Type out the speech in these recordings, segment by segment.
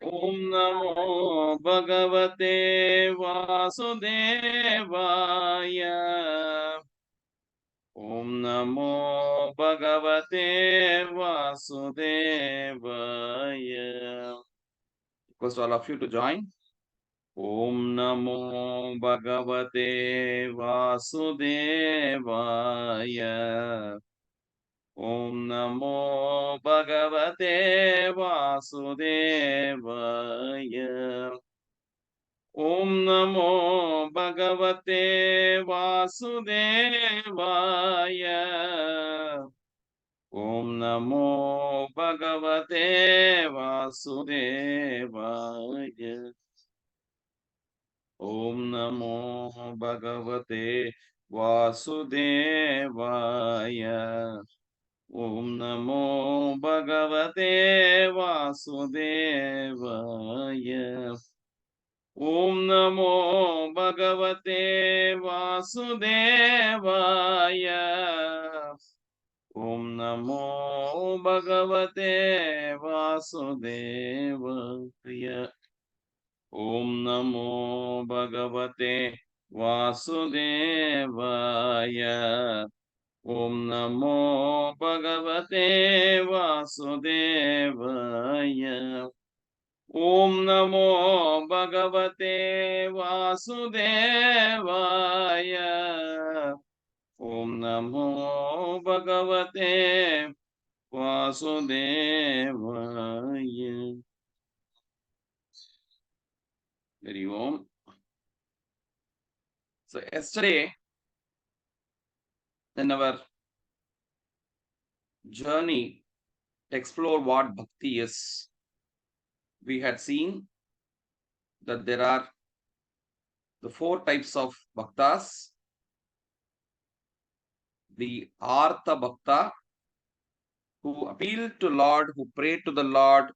Om Namo Bhagavate Vasudevaya. Om Namo Bhagavate Vasudevaya. Request all of you to join. Om Namo Bhagavate Vasudevaya. Om Namo Bhagavate Vasudevaya. Om Namo Bhagavate Vasudevaya. Om Namo Bhagavate Vasudevaya. Om Namo Bhagavate Vasudevaya. Om Namo Bhagavate Vasudevaya. Om Namo Bhagavate Vasudevaya. Om Namo Bhagavate Vasudevaya. Om Namo Bhagavate Vasudevaya. Om Namo Bhagavate Vasudevaya. Om Namo Bhagavate Vasudevaya. Om Namo Bhagavate Vasudevaya. Very Om. So yesterday, in our journey to explore what Bhakti is, we had seen that there are the four types of Bhaktas. The Artha Bhakta, who appeal to Lord, who pray to the Lord,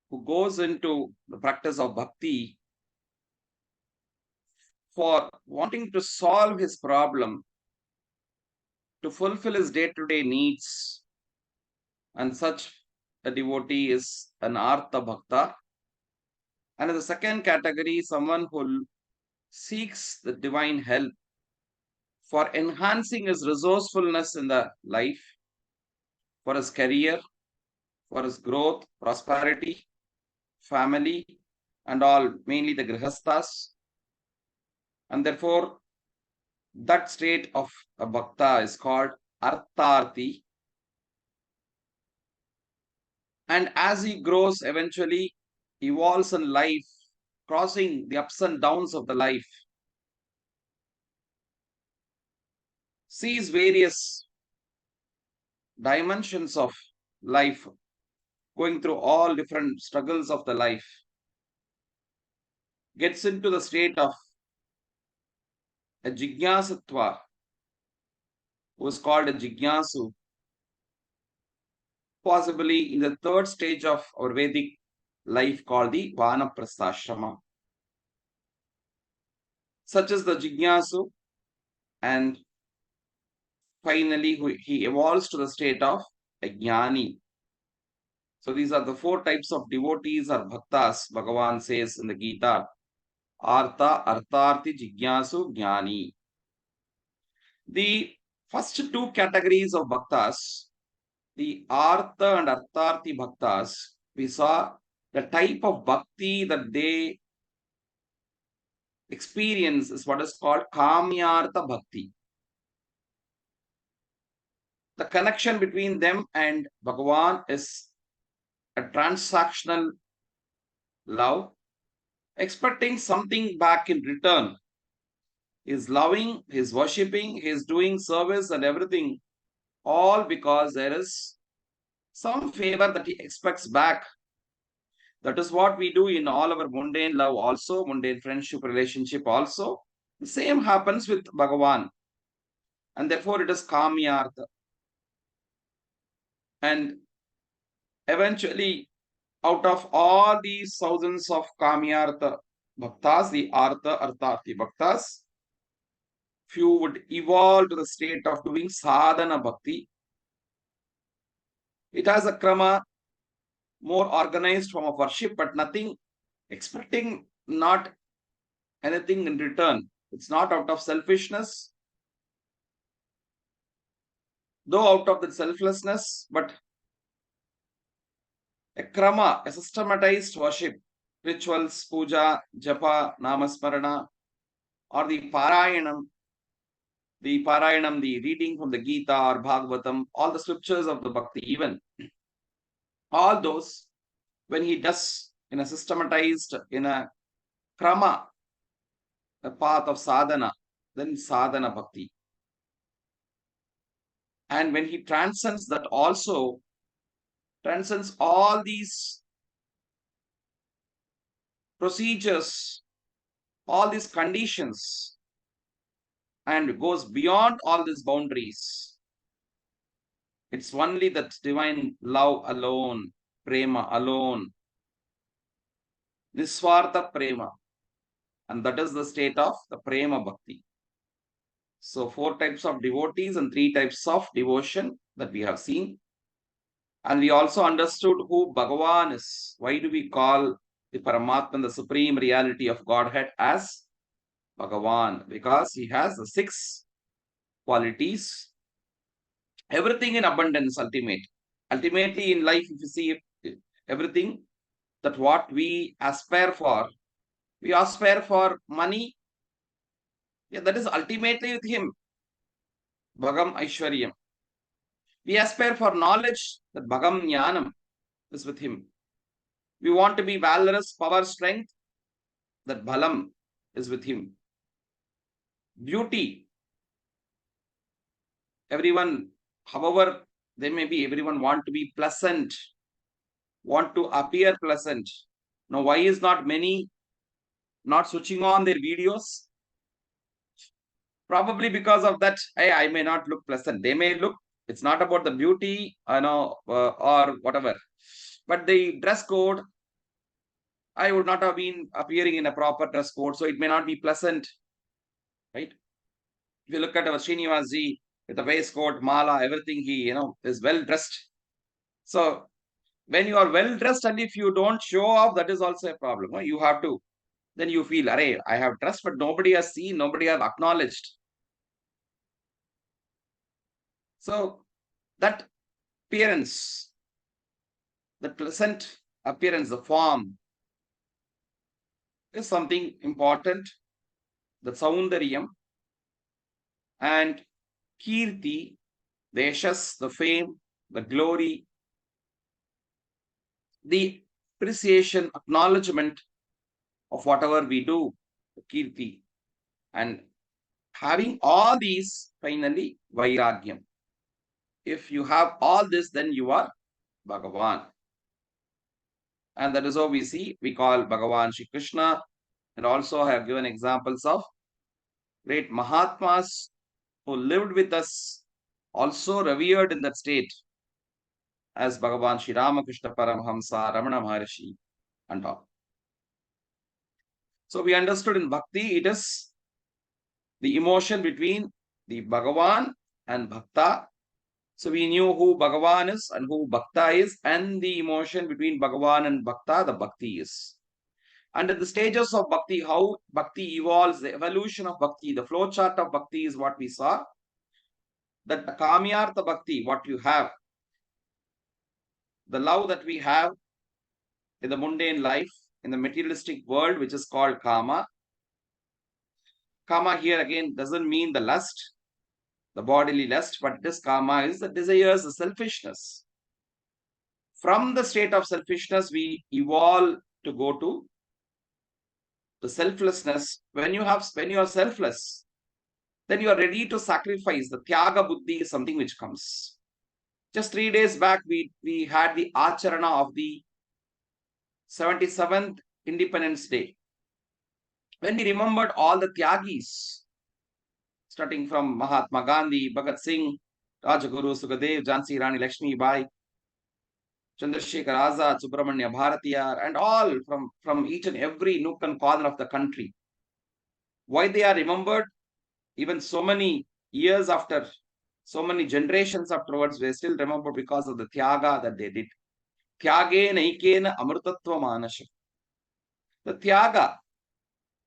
who goes into the practice of Bhakti for wanting to solve his problem, to fulfill his day-to-day needs, and such a devotee is an Artha Bhakta. And in the second category, someone who seeks the divine help for enhancing his resourcefulness in the life, for his career, for his growth, prosperity, family, and all, mainly the grihasthas. And therefore, that state of a bhakta is called artharthi. And as he grows, eventually evolves in life, crossing the ups and downs of the life, sees various dimensions of life, going through all different struggles of the life, gets into the state of a jignasatva, who is called a jignasu, possibly in the third stage of our Vedic life called the Vanaprastha. Such is the jignasu, and finally he evolves to the state of a jnani. So these are the four types of devotees or bhaktas, Bhagavan says in the Gita. Artha, Artharthi, Jignasu, Jnani. The first two categories of bhaktas, the Artha and Artharthi bhaktas, we saw the type of bhakti that they experience is what is called Kamyartha Bhakti. The connection between them and Bhagavan is a transactional love, expecting something back in return. He is loving, he is worshipping, he is doing service and everything, all because there is some favor that he expects back. That is what we do in all our mundane love also, mundane friendship relationship also. The same happens with Bhagavan. And therefore it is Kamyartha. And eventually, out of all these thousands of Kamyartha bhaktas, the Artha, Artharthi bhaktas, few would evolve to the state of doing sadhana bhakti. It has a krama. more organized form of worship, but nothing expecting not anything in return. It's not out of selfishness, though out of the selflessness, but a krama, a systematized worship, rituals, puja, japa, namasmarana, or the reading from the Gita or Bhagavatam, all the scriptures of the Bhakti, even all those, when he does in a systematized, in a krama, a path of sadhana, then sadhana bhakti. And when he transcends that also, transcends all these procedures, all these conditions, and goes beyond all these boundaries. It's only that divine love alone, prema alone, niswartha prema, and that is the state of the prema bhakti. So 4 types of devotees and 3 types of devotion that we have seen. And we also understood who Bhagavan is. Why do we call the Paramatman, the supreme reality of Godhead, as Bhagavan? Because he has the 6 qualities. Everything in abundance, ultimately in life, if you see everything that what we aspire for money. Yeah, that is ultimately with him. Bhagam Aishwaryam. We aspire for knowledge, that Bhagam Jnanam is with him. We want to be valorous, power, strength, that Bhalam is with him. Beauty. Everyone, however they may be, everyone want to be pleasant, want to appear pleasant. Now, why is not many not switching on their videos? Probably because of that. Hey, I may not look pleasant. They may look. It's not about the beauty, or whatever. But the dress code, I would not have been appearing in a proper dress code, so it may not be pleasant, right? If you look at our Srinivasji with the waistcoat, mala, everything, he is well dressed. So when you are well dressed and if you don't show off, that is also a problem. You have to. Then you feel, array, I have dressed, but nobody has seen, nobody has acknowledged. So that appearance, the pleasant appearance, the form, is something important. The Saundaryam and Kirti, the yashas, the fame, the glory, the appreciation, acknowledgement of whatever we do, the Kirti. And having all these, finally, Vairagyam. If you have all this, then you are Bhagavan. And that is how we call Bhagavan Shri Krishna. And also I have given examples of great Mahatmas who lived with us, also revered in that state, as Bhagavan Shri Ramakrishna Paramhamsa, Ramana Maharshi, and all. So we understood in Bhakti, it is the emotion between the Bhagavan and Bhakta. So we knew who Bhagavan is and who Bhakta is, and the emotion between Bhagavan and Bhakta, the Bhakti is. And at the stages of Bhakti, how Bhakti evolves, the evolution of Bhakti, the flow chart of Bhakti is what we saw. That the Kamyartha Bhakti, what you have, the love that we have in the mundane life, in the materialistic world, which is called Kama. Kama here again doesn't mean the lust, the bodily lust, but this Kama is the desires, the selfishness. From the state of selfishness, we evolve to go to the selflessness. When you are selfless, then you are ready to sacrifice. The Tyaga Buddhi is something which comes. Just 3 days back, we had the Acharana of the 77th Independence Day. When we remembered all the Tyagis, starting from Mahatma Gandhi, Bhagat Singh, Rajaguru, Sukadev, Jhansi Rani Lakshmi Bai, Chandrasekhar Azad, Subramanya Bharatiyar, and all from each and every nook and corner of the country. Why they are remembered? Even so many years after, so many generations afterwards, we still remember because of the Tyaga that they did. Tyage naikena amrtatva manasha. The tyaga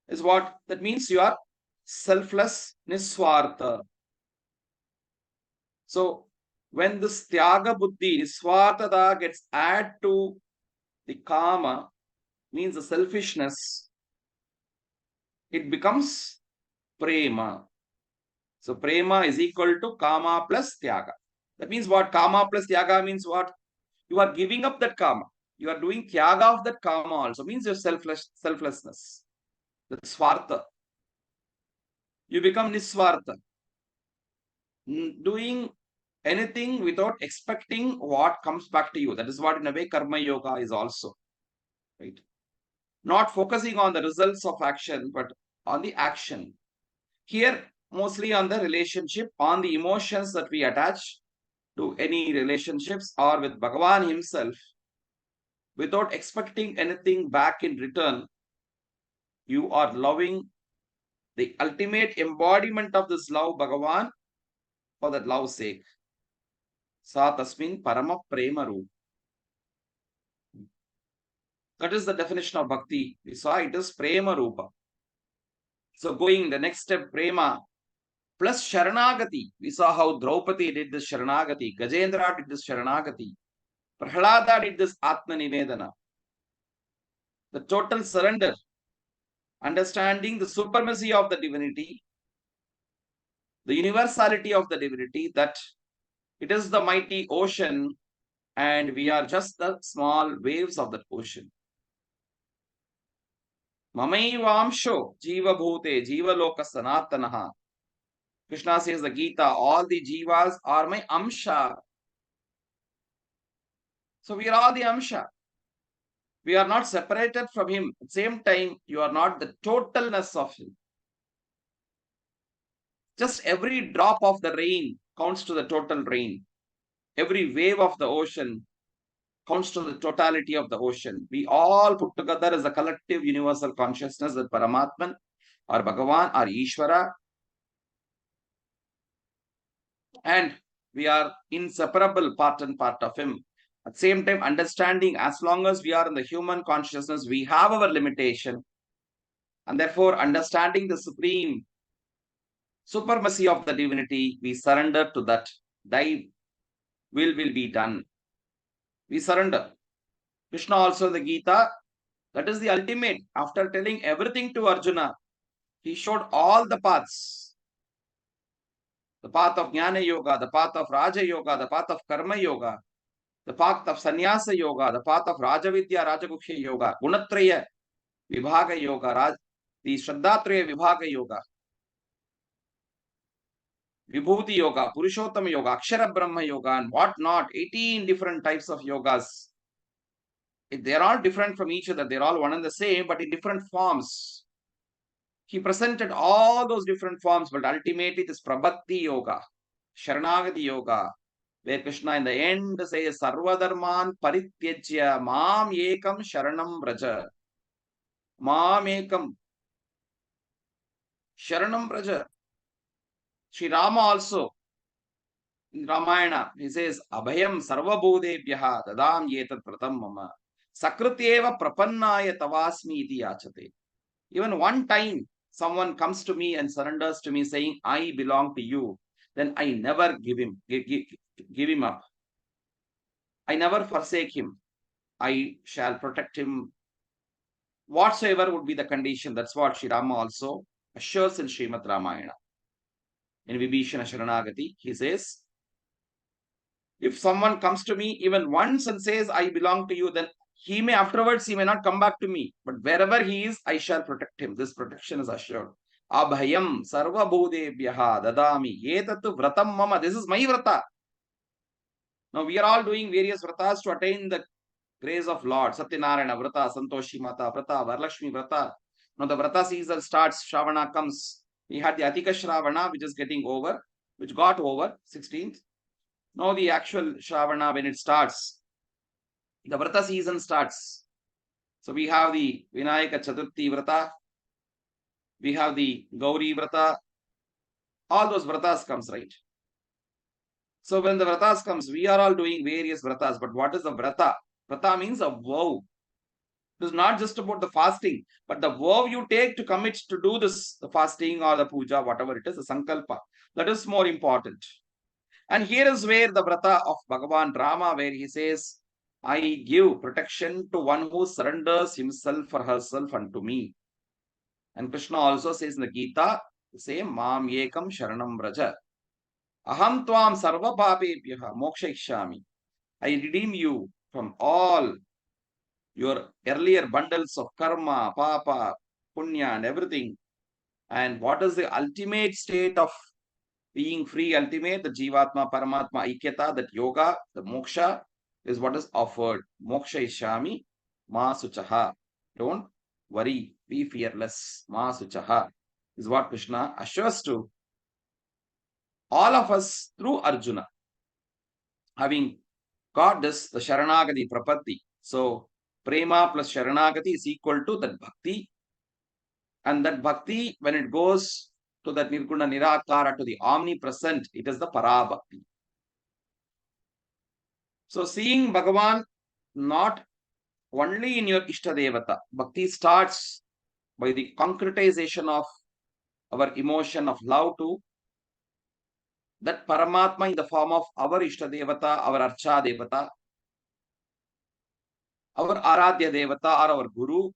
is what? That means you are selfless, niswartha. So when this tyaga buddhi, niswartada gets added to the kama, means the selfishness, it becomes prema. So prema is equal to kama plus tyaga. That means what? Kama plus tyaga means what? You are giving up that kama. You are doing tyaga of that kama also. Means your selflessness. That's swartha. You become niswartha. Doing anything without expecting what comes back to you. That is what in a way karma yoga is also. Right? Not focusing on the results of action, but on the action. Here, mostly on the relationship, on the emotions that we attach to any relationships or with Bhagavan himself, without expecting anything back in return. You are loving the ultimate embodiment of this love, Bhagavan, for that love's sake. Sa tasmin parama prema roop. That is the definition of bhakti. We saw it is prema rupa. So going the next step, prema plus sharanagati. We saw how Draupadi did this sharanagati, Gajendra did this sharanagati, Prahlada did this atma nivedana. The total surrender, understanding the supremacy of the divinity, the universality of the divinity, that it is the mighty ocean and we are just the small waves of that ocean. Mamaivamsho jiva bhute jiva loka sanatanaha. Krishna says the Gita, all the jivas are my amsha. So we are all the amsha. We are not separated from him. At the same time, you are not the totalness of him. Just every drop of the rain counts to the total rain. Every wave of the ocean counts to the totality of the ocean. We all put together as a collective universal consciousness, that Paramatman or Bhagavan or Ishvara, and we are inseparable part and part of him. At the same time, understanding as long as we are in the human consciousness, we have our limitation, and therefore understanding the supreme supremacy of the divinity, we surrender to that. Thy will be done. We surrender. Krishna also in the Gita, that is the ultimate. After telling everything to Arjuna, he showed all the paths. The path of Jnana Yoga, the path of Raja Yoga, the path of Karma Yoga, the path of Sannyasa Yoga, the path of Rajavidya, Rajagukhya Yoga, Gunatraya Vibhaga Yoga, the Shraddhatraya Vibhaga Yoga, Vibhuti Yoga, Purushottama Yoga, Akshara Brahma Yoga, and what not, 18 different types of yogas. They're all different from each other. They're all one and the same, but in different forms. He presented all those different forms, but ultimately this Prabhakti Yoga, Sharanagati Yoga, where Krishna in the end says, Sarvadharman Parityajya Mam Ekam Sharanam Braja. Mam Ekam Sharanam Braja. Sri Rama also, in Ramayana, he says, Abhayam Sarvabhudebhyaha Dadam Yetat Pratam Mama. Sakrutyeva Prapannaya Tavasmi iti yachate. Even one time, someone comes to me and surrenders to me saying, I belong to you, then I never give him up. I never forsake him. I shall protect him. Whatsoever would be the condition, that's what Sri Rama also assures in Srimad Ramayana. In Vibhishana Sharanagati, he says, if someone comes to me even once and says, I belong to you, then he may not come back to me. But wherever he is, I shall protect him. This protection is assured. Abhayam sarva bhudebhyaha dadami etatu vratam mama. This is my vrata. Now we are all doing various vratas to attain the grace of Lord. Satyanarayana vrata, Santoshi Mata vrata, Varalakshmi vrata. Now the vrata season starts, Shravana comes. We had the Adhika Shravana, which is getting over, which got over, 16th. Now the actual Shravana, when it starts, the vrata season starts. So we have the Vinayaka Chaturthi vrata, we have the Gauri vrata, all those vratas comes, right? So when the vratas comes, we are all doing various vratas, but what is the vrata? Vrata means a vow. It is not just about the fasting, but the vow you take to commit to do this, the fasting or the puja, whatever it is, the sankalpa. That is more important. And here is where the vrata of Bhagavan Rama, where he says, I give protection to one who surrenders himself or herself unto me. And Krishna also says in the Gita, the same, Mam Ekam Sharanam Vraja. Aham Tvam Sarva Papebhyaha Mokshayishami. I redeem you from all your earlier bundles of karma, papa, punya, and everything. And what is the ultimate state of being free, ultimate, the Jivatma, Paramatma, Aikyata, that yoga, the moksha, is what is offered. Moksha Ishami, Ma Suchaha. Don't worry, be fearless. Ma Suchaha is what Krishna assures to all of us through Arjuna, having got this, the Sharanagati Prapatti. So, Prema plus Sharanagati is equal to that Bhakti. And that Bhakti, when it goes to that Nirguna Nirakara, to the omnipresent, it is the Parabhakti. So, seeing Bhagavan not only in your Ishtadevata, Bhakti starts by the concretization of our emotion of love to that Paramatma in the form of our Ishtadevata, our Archa Devata, our Aradhya Devata or our Guru.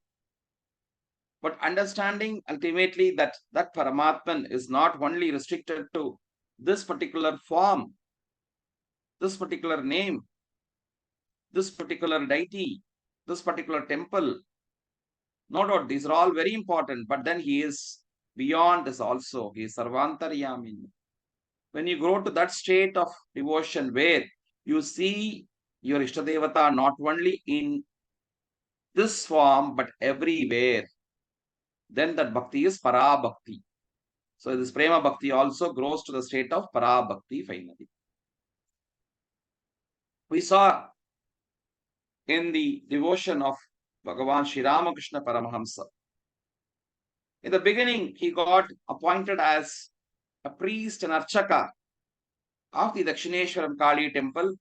But understanding ultimately that that Paramatman is not only restricted to this particular form, this particular name, this particular deity, this particular temple. No doubt, these are all very important, but then he is beyond this also. He is Sarvantaryami. When you grow to that state of devotion where you see your Ishtadevata not only in this form, but everywhere, then that bhakti is Parabhakti. So this Prema Bhakti also grows to the state of Parabhakti finally. We saw in the devotion of Bhagavan Sri Ramakrishna Paramahamsa. In the beginning, he got appointed as a priest and archaka of the Dakshineshwaram Kali temple,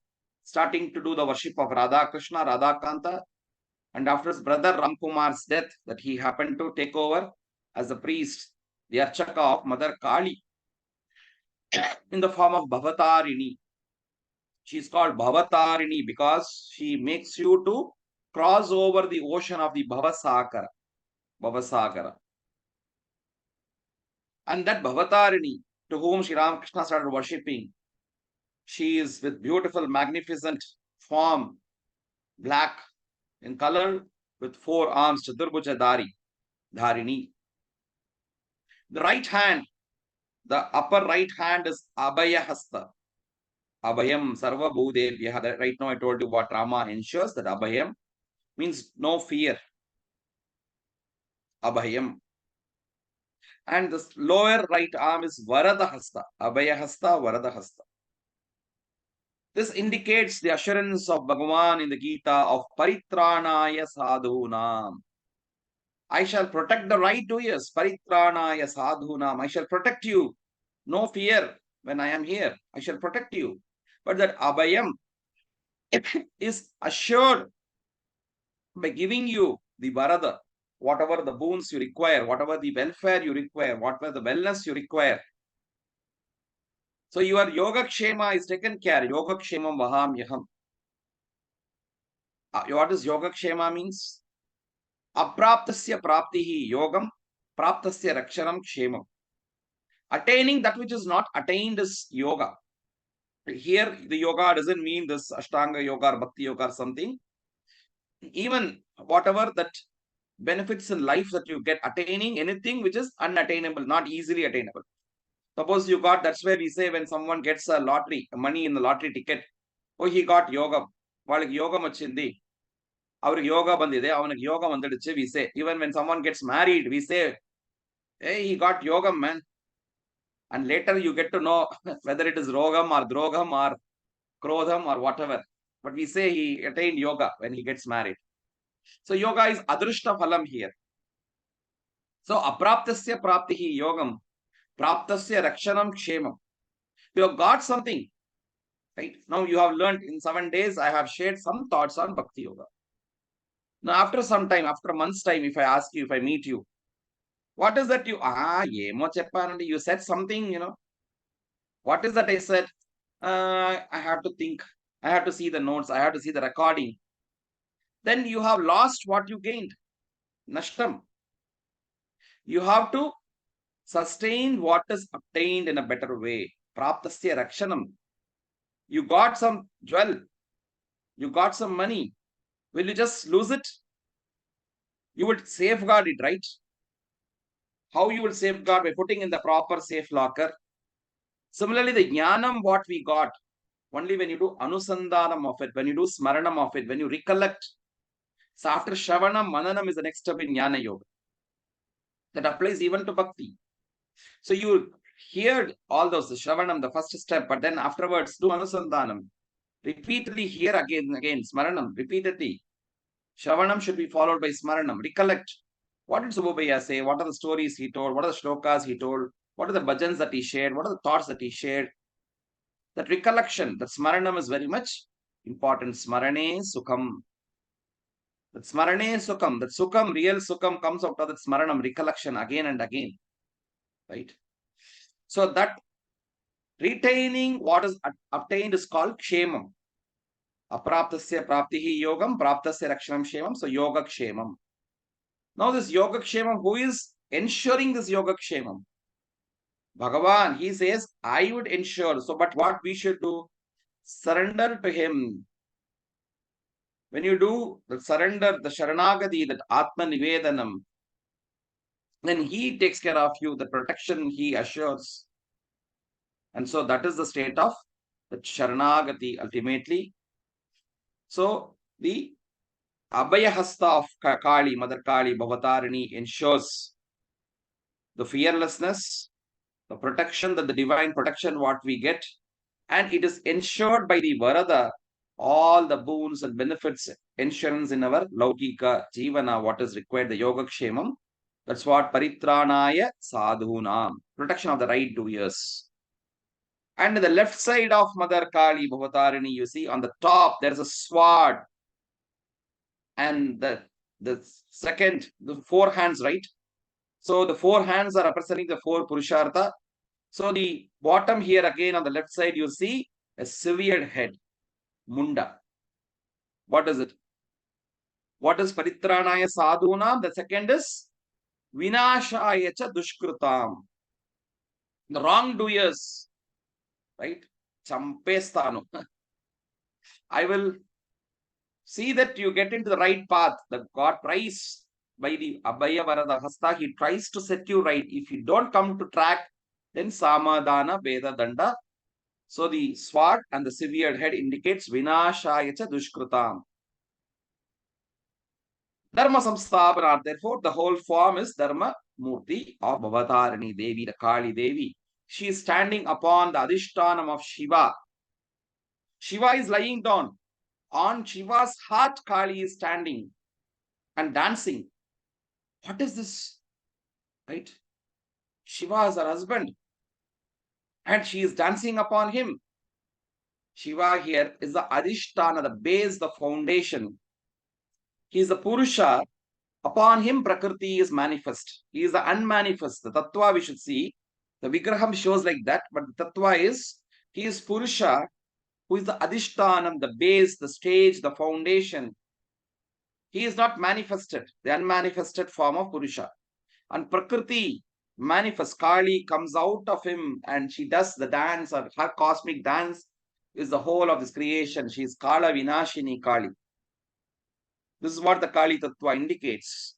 starting to do the worship of Radha Krishna, Radha Kanta, and after his brother Ramkumar's death, that he happened to take over as a priest, the archaka of Mother Kali, in the form of Bhavatarini. She is called Bhavatarini because she makes you to cross over the ocean of the Bhavasagara. And that Bhavatarini, to whom Sri Ramakrishna started worshipping, she is with beautiful, magnificent form, black in color, with 4 arms, Chaturbuja Dharini. The right hand, the upper right hand is Abhaya Hasta. Abhayam Sarva Bhudevya. Right now I told you what Rama ensures, that Abhayam means no fear. Abhayam. And this lower right arm is Varada Hasta. Abhaya Hasta, Varada Hasta. This indicates the assurance of Bhagavan in the Gita of Paritranaya Sadhunam. I shall protect the right doers. Paritranaya Sadhunam. I shall protect you. No fear when I am here. I shall protect you. But that Abhayam is assured by giving you the Varada, whatever the boons you require, whatever the welfare you require, whatever the wellness you require. So your Yoga Kshema is taken care. Yoga Kshemam Vaham Yaham. What does Yoga Kshema means? Apraptasya praptihi yogam, praptasya rakshanam kshemam. Attaining that which is not attained is yoga. Here, the yoga doesn't mean this Ashtanga yoga or Bhakti yoga or something. Even whatever that benefits in life that you get, attaining anything which is unattainable, not easily attainable. Suppose you got, that's where we say when someone gets a lottery, money in the lottery ticket, oh, he got yoga. వాళ్ళకి యోగం వచ్చింది, அவருக்கு யோகா ಬಂದಿದೆ, அவனுக்கு யோகம் வந்துடுச்சு, we say. Even when someone gets married, we say, hey, he got yogam, man. And later you get to know whether it is rogam or drogam or krodham or whatever. But we say he attained yoga when he gets married. So yoga is adrushta phalam here. So apraptasya praptihi yogam, praptasya rakshanam kshemam. You have got something. Right? Now you have learned in 7 days, I have shared some thoughts on Bhakti Yoga. Now, after some time, after a month's time, if I ask you, if I meet you, what is that emo cheppanandi, you said something, what is that I said? I have to think, I have to see the notes, I have to see the recording. Then you have lost what you gained. Nashtam. You have to sustain what is obtained in a better way. Praptasya rakshanam. You got some jewel, you got some money. Will you just lose it? You would safeguard it, right? How you will safeguard? By putting in the proper safe locker. Similarly, the jnanam what we got, only when you do anusandhanam of it, when you do smaranam of it, when you recollect. So after shravanam, mananam is the next step in jnana yoga. That applies even to bhakti. So you hear all those, the shravanam, the first step, but then afterwards do anusandhanam. Repeatedly hear again, smaranam, repeatedly. Shravanam should be followed by smaranam. Recollect. What did Subbu Bhaiya say? What are the stories he told? What are the shlokas he told? What are the bhajans that he shared? What are the thoughts that he shared? That recollection, that smaranam is very much important. Smarane sukham. That smarane sukham, that sukham, real sukham comes out of that smaranam, recollection again and again. Right? So that retaining what is obtained is called kshemam. Apraptasya praptihi yogam, praptasya rakshanam kshemam. So yoga kshemam. Now this yoga kshemam, who is ensuring this yoga kshemam? Bhagavan, he says, I would ensure. So, but what we should do? Surrender to him. When you do the surrender, the sharanagati, that atma nivedanam, then he takes care of you, the protection he assures. And so that is the state of the sharanagati ultimately. So the abhayahasta of Kali, Mother Kali, Bhavatarini ensures the fearlessness, the protection, that the divine protection what we get, and it is ensured by the Varada, all the boons and benefits, insurance in our Laukika Jivana, what is required, the Yoga Kshemam. That's what Paritranaya Sadhunam, protection of the right doers. And the left side of Mother Kali, Bhavatarini, you see on the top, there's a sword. And the second, the four hands, right? So the four hands are representing the four Purushartha. So the bottom here again on the left side, you see a severed head, Munda. What is it? What is Paritranaya Sadhunam? The second is Vinashaya cha Dushkrutam. The wrongdoers, right? Champestanu. I will see that you get into the right path. The God tries by the Abhaya Varada Hasta, he tries to set you right. If you don't come to track, then Samadana Veda Danda. So the sword and the severed head indicates Vinashaya cha Dushkrutam. Dharma Samsthapanat, therefore, the whole form is Dharma Murti of Bhavatarini Devi, the Kali Devi. She is standing upon the Adhishtanam of Shiva. Shiva is lying down. On Shiva's heart, Kali is standing and dancing. What is this? Right? Shiva is her husband. And she is dancing upon him. Shiva here is the Adhishtana, the base, the foundation. He is the Purusha. Upon him, Prakriti is manifest. He is the unmanifest. The Tattva we should see. The Vigraham shows like that, but the Tattva is, he is Purusha, who is the Adhishtanam, the base, the stage, the foundation. He is not manifested, the unmanifested form of Purusha. And Prakriti manifests, Kali comes out of him and she does the dance, or her cosmic dance is the whole of this creation. She is Kala Vinashini Kali. This is what the Kali Tattva indicates.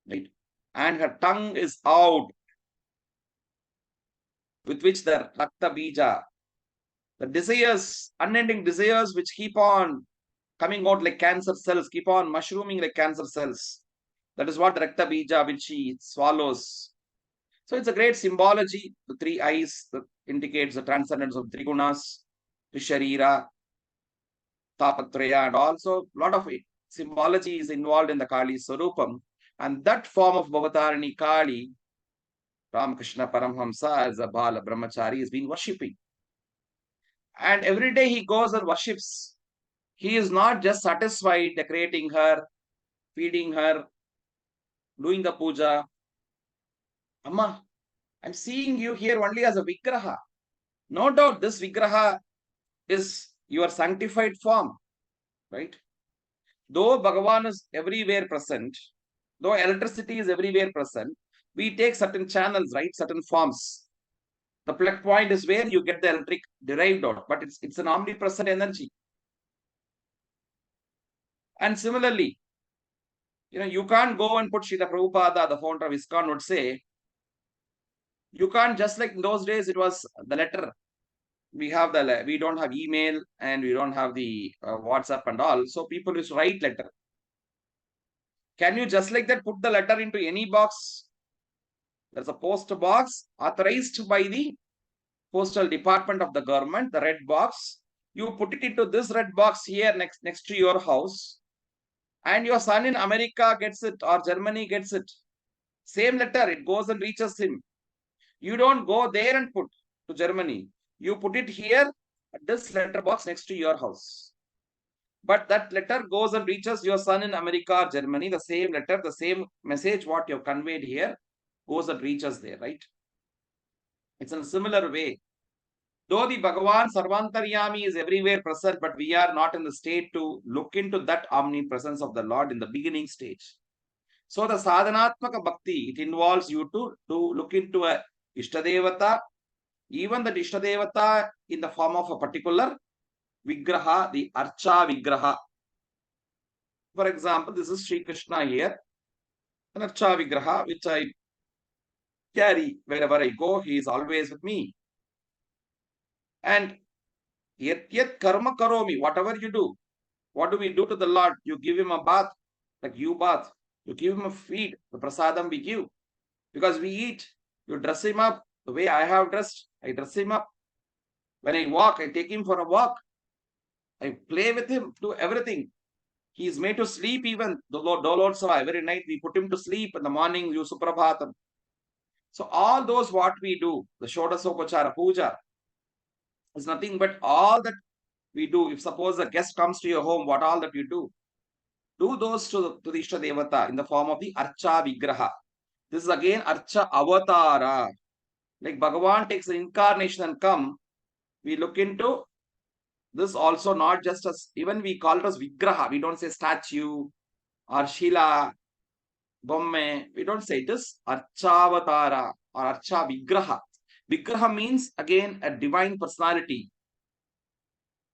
Right? And her tongue is out, with which the Rakta Bija, the desires, unending desires which keep on coming out like cancer cells, keep on mushrooming like cancer cells. That is what the Rakta Bija, which she swallows. So it's a great symbology. The three eyes that indicates the transcendence of Trigunas, Visharira, Tapatraya, and also a lot of symbology is involved in the Kali Sarupam. And that form of Bhavatarini Kali, Ramakrishna Paramhamsa as a Bala Brahmachari has been worshipping. And every day he goes and worships. He is not just satisfied decorating her, feeding her, doing the puja. Amma, I'm seeing you here only as a Vigraha. No doubt this Vigraha is your sanctified form, right? Though Bhagavan is everywhere present, though electricity is everywhere present, we take certain channels, right? Certain forms. The plug point is where you get the electric derived out, but it's an omnipresent energy. And similarly, you can't go and put Srila Prabhupada, the founder of ISKCON, would say, you can't, just like in those days, it was the letter. We don't have email and we don't have the WhatsApp and all. So people used to write letter. Can you just like that put the letter into any box? There's a post box authorized by the postal department of the government, the red box. You put it into this red box here next to your house, and your son in America gets it or Germany gets it. Same letter, it goes and reaches him. You don't go there and put to Germany. You put it here at this letter box next to your house. But that letter goes and reaches your son in America or Germany. The same letter, the same message, what you've conveyed here, goes and reaches there, right? It's in a similar way. Though the Bhagavan Sarvantaryami is everywhere present, but we are not in the state to look into that omnipresence of the Lord in the beginning stage. So the sadhanatmaka bhakti, it involves you to look into a Ishtadevata, even the Ishtadevata in the form of a particular Vigraha, the Archa Vigraha. For example, this is Sri Krishna here, an Archa Vigraha, which I carry wherever I go. He is always with me. And yet karma karomi, whatever you do, what do we do to the Lord? You give him a bath, like you bath. You give him a feed, the prasadam we give. Because we eat, you dress him up. The way I have dressed, I dress him up. When I walk, I take him for a walk. I play with him, do everything. He is made to sleep even. The Lord Sava, every night we put him to sleep. In the morning, you Suprabhatam. So all those what we do, the Shodasopachara Puja, is nothing but all that we do. If suppose a guest comes to your home, what all that you do? Do those to the Ishta Devata in the form of the Archa Vigraha. This is again Archa Avatara. Like Bhagavan takes an incarnation and come, we look into this also not just as, even we call it as Vigraha. We don't say statue or Shila, Bomme. We don't say it is Archavatara or Archa Vigraha. Vigraha means again a divine personality.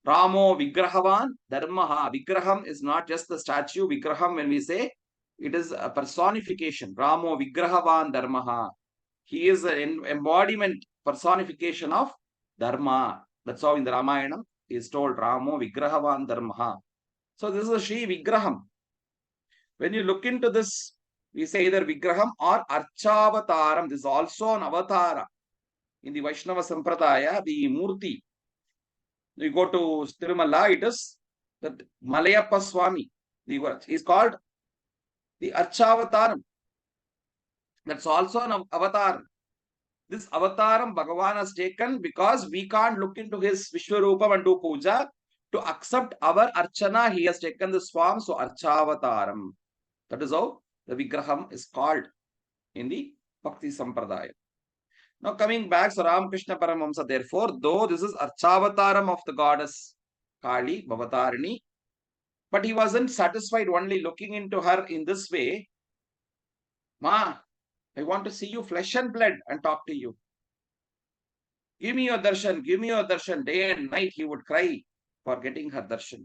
Ramo Vigrahavan Dharmaha. Vigraham is not just the statue. Vigraham, when we say, it is a personification. Ramo Vigrahavan Dharmaha. He is an embodiment, personification of Dharma. That's how in the Ramayana he is told Ramo Vigrahavan Dharmaha. So this is a Sri Vigraham. When you look into this, we say either Vigraham or Archavataram. This is also an avatara. In the Vaishnava Sampradaya, the Murti. You go to Tirumala, it is that Malayappa Swami. He is called the Archavataram. That's also an avatar. This avataram Bhagavan has taken because we can't look into his Vishwarupam and do puja. To accept our Archana, he has taken this form. So Archavataram. That is how the Vigraham is called in the Bhakti Sampradaya. Now coming back, so Ramakrishna Paramahamsa, therefore, though this is Archavataram of the goddess Kali, Bhavatarini, but he wasn't satisfied only looking into her in this way. Ma, I want to see you flesh and blood and talk to you. Give me your darshan, give me your darshan. Day and night he would cry for getting her darshan.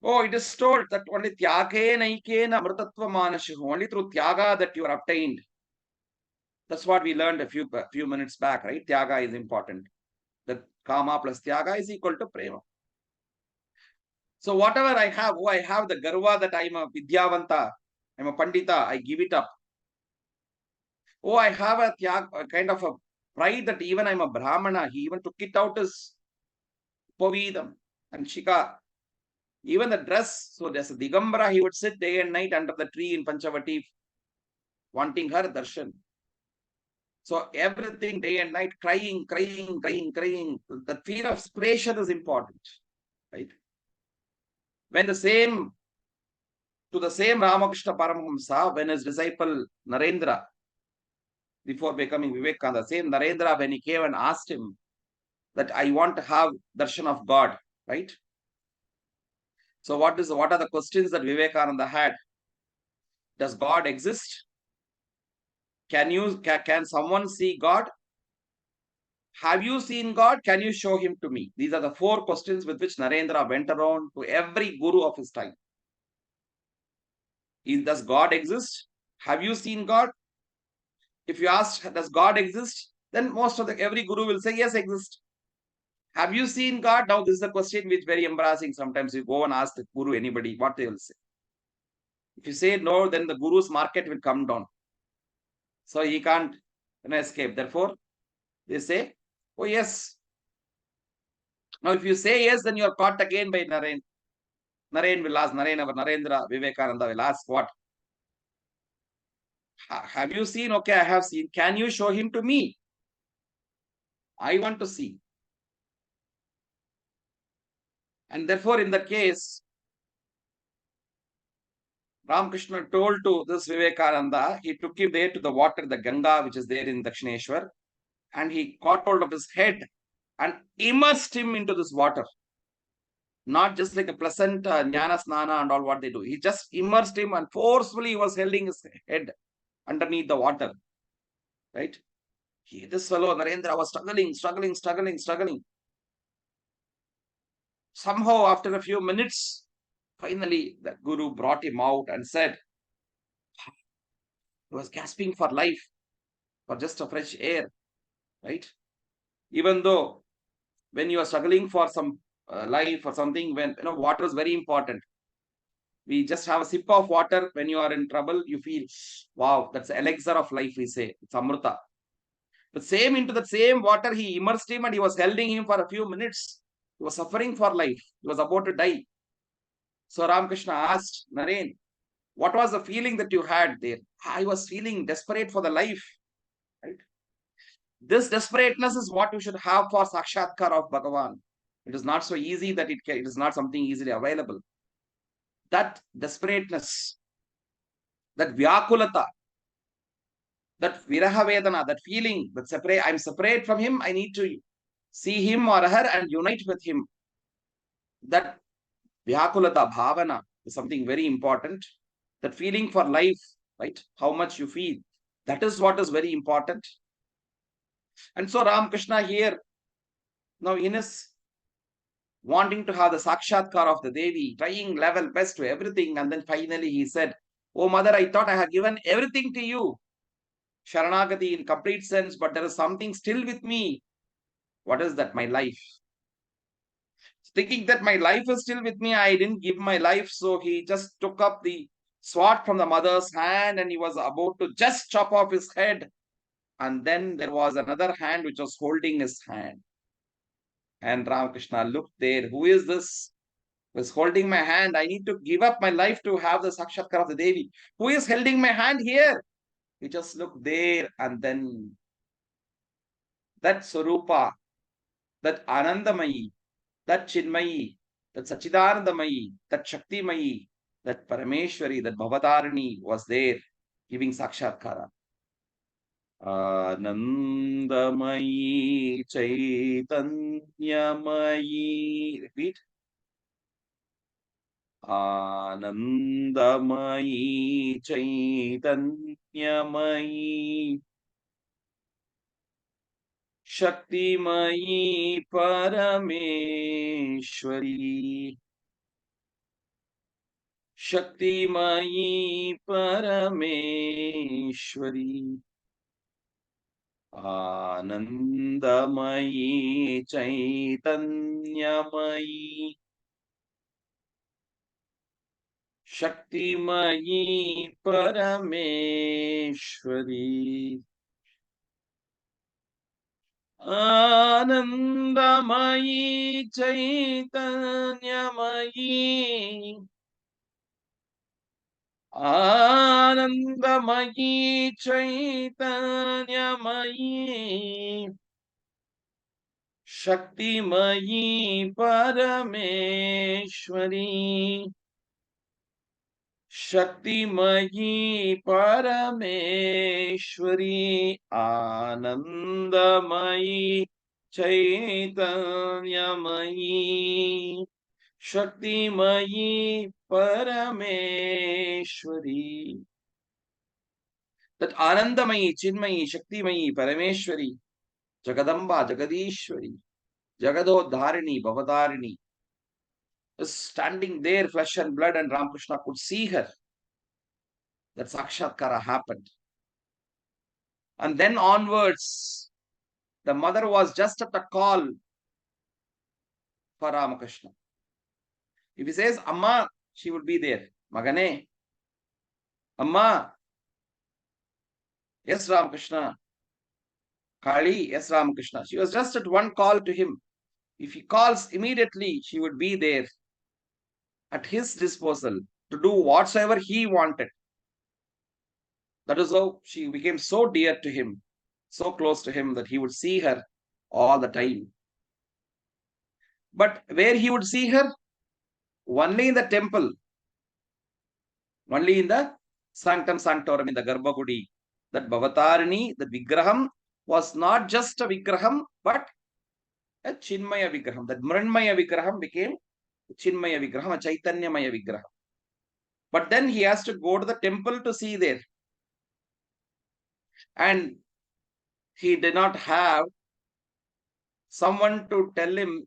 Oh, it is told that only tyage naikena amritatva manashu, only through tyaga that you are obtained. That's what we learned a few minutes back, right? Tyaga is important. That kama plus tyaga is equal to prema. So whatever I have, I have the garva that I am a vidyavanta, I am a pandita, I give it up. Oh, I have a kind of a pride that even I am a brahmana. He even took it out as Pavidam and Shika. Even the dress, so there's a Digambara, he would sit day and night under the tree in Panchavati, wanting her darshan. So everything day and night, crying, crying, crying, crying. The feel of separation is important, right? When the same Ramakrishna Paramahamsa, when his disciple Narendra, before becoming Vivekananda, same Narendra, when he came and asked him that I want to have darshan of God, right? So what are the questions that Vivekananda had? Does God exist? Can someone see God? Have you seen God? Can you show him to me? These are the four questions with which Narendra went around to every guru of his time. Does God exist? Have you seen God? If you ask, does God exist? Then most of every guru will say, yes, exist. Have you seen God? Now, this is a question which is very embarrassing. Sometimes you go and ask the guru, anybody, what they will say. If you say no, then the guru's market will come down. So he can't escape. Therefore, they say, oh, yes. Now, if you say yes, then you are caught again by Naren. Naren will ask, Narendra, Vivekananda will ask, what? Have you seen? Okay, I have seen. Can you show him to me? I want to see. And therefore, in the case, Ramakrishna told to this Vivekananda, he took him there to the water, the Ganga, which is there in Dakshineshwar, and he caught hold of his head and immersed him into this water. Not just like a pleasant jnana snana and all what they do. He just immersed him and forcefully was holding his head underneath the water. Right? This fellow, Narendra, was struggling. Somehow, after a few minutes, finally, the guru brought him out and said, he was gasping for life, for just a fresh air. Right? Even though when you are struggling for some life or something, when water is very important. We just have a sip of water when you are in trouble, you feel, wow, that's the elixir of life, we say. It's Amrita. But into that same water, he immersed him and he was holding him for a few minutes. He was suffering for life. He was about to die. So Ramakrishna asked Naren, what was the feeling that you had there? I was feeling desperate for the life. Right? This desperateness is what you should have for Sakshatkar of Bhagavan. It is not so easy that it is not something easily available. That desperateness, that vyakulata, that viraha vedana, that feeling, that I'm separate from him, I need to see him or her and unite with him. That vyakulata bhavana is something very important. That feeling for life, right? How much you feel. That is what is very important. And so Ramakrishna here, now in his wanting to have the sakshatkar of the Devi, trying level best to everything, and then finally he said, oh mother, I thought I had given everything to you. Sharanagati in complete sense, but there is something still with me. What is that? My life. Thinking that my life is still with me, I didn't give my life. So he just took up the sword from the mother's hand and he was about to just chop off his head. And then there was another hand which was holding his hand. And Ramakrishna looked there. Who is this? Was holding my hand. I need to give up my life to have the Sakshatkar of the Devi. Who is holding my hand here? He just looked there and then that Sarupa, that Anandamayi, that Chinmayi, that Sachidanandamayi, that Shaktimayi, that Parameshwari, that Bhavatarini was there giving Sakshatkara. Anandamayi Chaitanyamayi. Repeat. Anandamayi Chaitanyamayi Shaktimayi Parameshwari. Shaktimayi Parameshwari. Anandamayi Chaitanyamayi Shaktimayi Parameshwari. Anandamayi Chaitanyamayi Anandamayi Chaitanyamayi Shaktimayi Parameshwari Shaktimayi Parameshwari Anandamayi Chaitanyamayi Shaktimayi Parameshwari. That Anandamayi, Chinmayi, Shaktimayi, Parameshwari, Jagadamba, Jagadishwari, Jagadodharini, Bhavatarini is standing there, flesh and blood, and Ramakrishna could see her. That Sakshatkara happened. And then onwards, the mother was just at the call for Ramakrishna. If he says, Amma, she would be there. Magane, Amma, yes, Ramakrishna. Kali, yes, Ramakrishna. She was just at one call to him. If he calls immediately, she would be there at his disposal to do whatsoever he wanted. That is how she became so dear to him, so close to him that he would see her all the time. But where he would see her? Only in the temple, only in the Sanctum Sanctorum, in the Garbhagudi. That Bhavatarini, the Vigraham, was not just a Vigraham, but a Chinmaya Vigraham. That Mranmaya Vigraham became Chinmaya Vigraham, a Chaitanyamaya Vigraham. But then he has to go to the temple to see there. And he did not have someone to tell him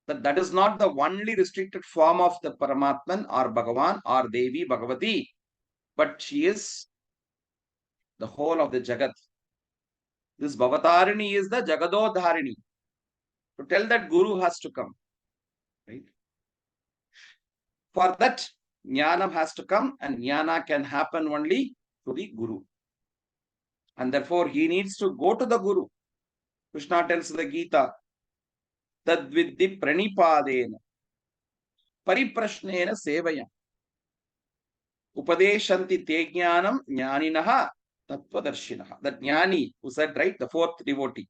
that that is not the only restricted form of the Paramatman or Bhagavan or Devi Bhagavati, but she is the whole of the Jagat. This Bhavatarini is the Jagadodharini. To tell that Guru has to come. Right? For that, Jnanam has to come, and Jnana can happen only to the Guru. And therefore, he needs to go to the Guru. Krishna tells the Gita, Tadviddi pranipadena, pariprashnena sevaya, upadeshanti te jnanam jnaninaha tattvadarshinaha. That jnani, who said, right, the fourth devotee,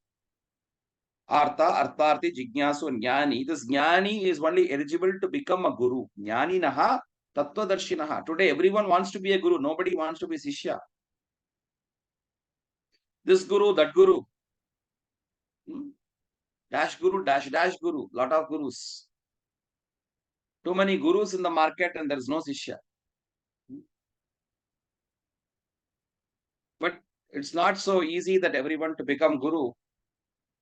Artha, Artharthi, Jignasu, and Jnani. This Jnani is only eligible to become a Guru. Jnaninaha tattvadarshinaha. Today, everyone wants to be a Guru. Nobody wants to be Sishya. This Guru, that Guru. Dash Guru, dash Guru. Lot of Gurus. Too many Gurus in the market and there is no Sishya. But it's not so easy that everyone to become Guru.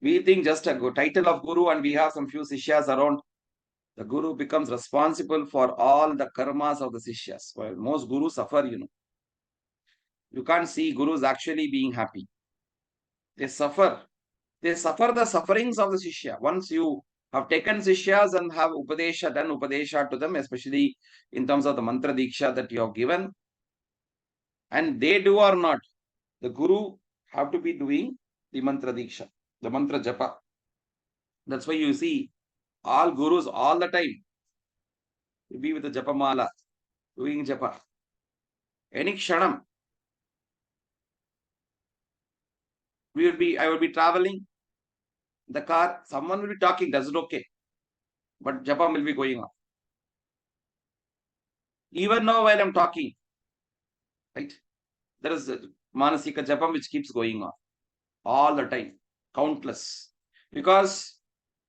We think just a title of Guru and we have some few Sishyas around. The Guru becomes responsible for all the karmas of the Sishyas. Well, most Gurus suffer, You can't see Gurus actually being happy. They suffer. They suffer the sufferings of the Sishya. Once you have taken Sishyas and have done Upadesha to them, especially in terms of the Mantra Diksha that you have given, and they do or not, the Guru have to be doing the Mantra Diksha, the Mantra Japa. That's why you see all Gurus all the time. You be with the Japamala, doing Japa. Any Kshanam. I will be traveling the car, someone will be talking, that's okay. But Japa will be going on. Even now while I'm talking, right? There is a Manasika Japam which keeps going on all the time, countless. Because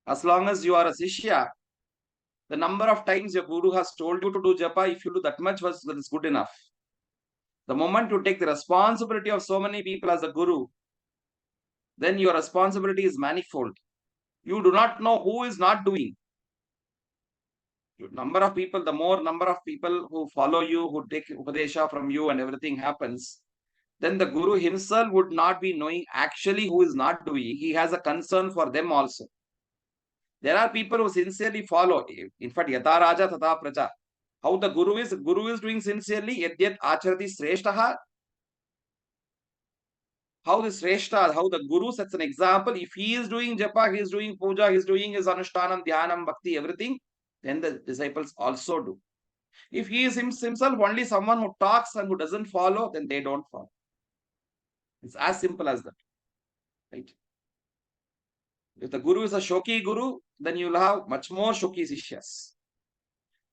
as long as you are a Sishya, the number of times your Guru has told you to do Japa, if you do that much, that is good enough. The moment you take the responsibility of so many people as a Guru, then your responsibility is manifold. You do not know who is not doing. Number of people, the more number of people who follow you, who take Upadesha from you and everything happens, then the Guru himself would not be knowing actually who is not doing. He has a concern for them also. There are people who sincerely follow. In fact, Yata Raja Tata Praja. How the Guru is doing sincerely, Yadyat Acharati Sreshtaha. How the Sreshta, how the Guru sets an example. If he is doing Japa, he is doing Puja, he is doing his Anushtanam, Dhyanam, Bhakti, everything, then the disciples also do. If he is himself only someone who talks and who doesn't follow, then they don't follow. It's as simple as that, right? If the guru is a shoki guru, then you'll have much more shoki sishyas.